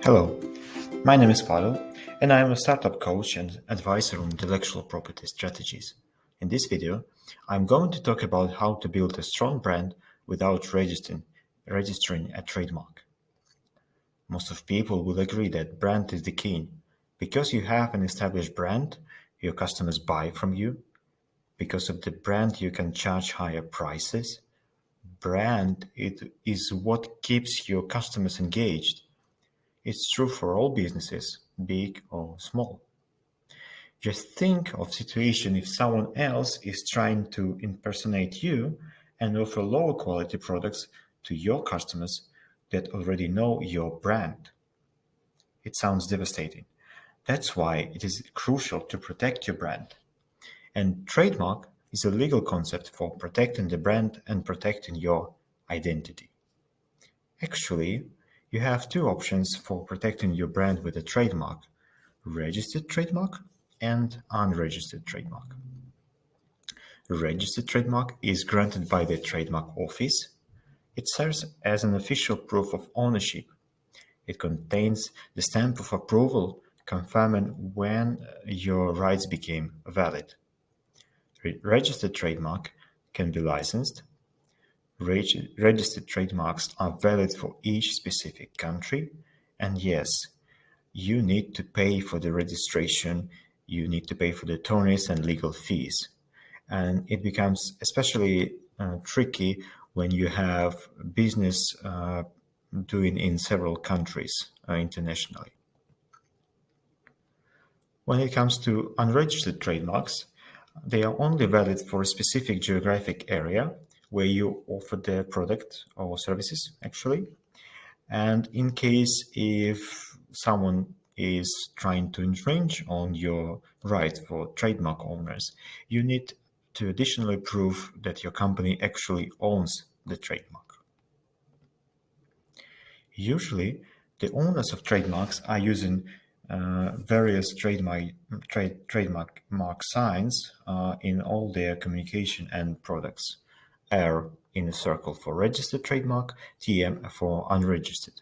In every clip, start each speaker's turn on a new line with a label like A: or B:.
A: Hello, my name is Pavel, and I am a startup coach and advisor on intellectual property strategies. In this video, I'm going to talk about how to build a strong brand without registering a trademark. Most of people will agree that brand is the key. Because you have an established brand, your customers buy from you. Because of the brand, you can charge higher prices. Brand is what keeps your customers engaged. It's true for all businesses, big or small. Just think of situation if someone else is trying to impersonate you and offer lower quality products to your customers that already know your brand. It sounds devastating. That's why it is crucial to protect your brand. And trademark is a legal concept for protecting the brand and protecting your identity. Actually, you have two options for protecting your brand with a trademark: registered trademark and unregistered trademark. Registered trademark is granted by the trademark office. It serves as an official proof of ownership. It contains the stamp of approval confirming when your rights became valid. Registered trademark can be licensed. Registered trademarks are valid for each specific country, and yes, you need to pay for the registration, you need to pay for the attorneys and legal fees. And it becomes especially tricky when you have business doing in several countries internationally. When it comes to unregistered trademarks, they are only valid for a specific geographic area where you offer the product or services, actually. And in case if someone is trying to infringe on your right for trademark owners, you need to additionally prove that your company actually owns the trademark. Usually, the owners of trademarks are using various trademark signs in all their communication and products. R in a circle for registered trademark, TM for unregistered.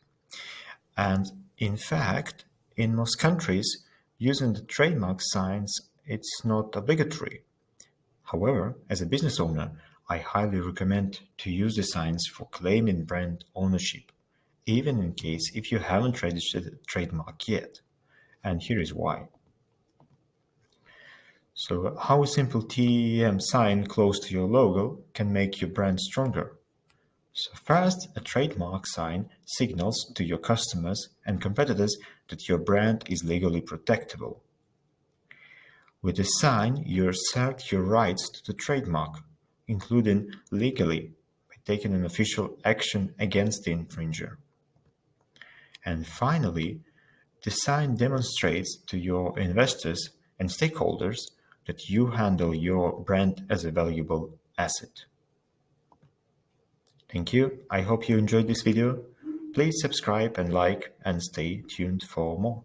A: And in fact, in most countries, using the trademark signs, it's not obligatory. However, as a business owner, I highly recommend to use the signs for claiming brand ownership, even in case if you haven't registered a trademark yet. And here is why. So how a simple TM sign close to your logo can make your brand stronger. So first, a trademark sign signals to your customers and competitors that your brand is legally protectable. With a sign, you assert your rights to the trademark, including legally, by taking an official action against the infringer. And finally, the sign demonstrates to your investors and stakeholders that you handle your brand as a valuable asset. Thank you. I hope you enjoyed this video. Please subscribe and like and stay tuned for more.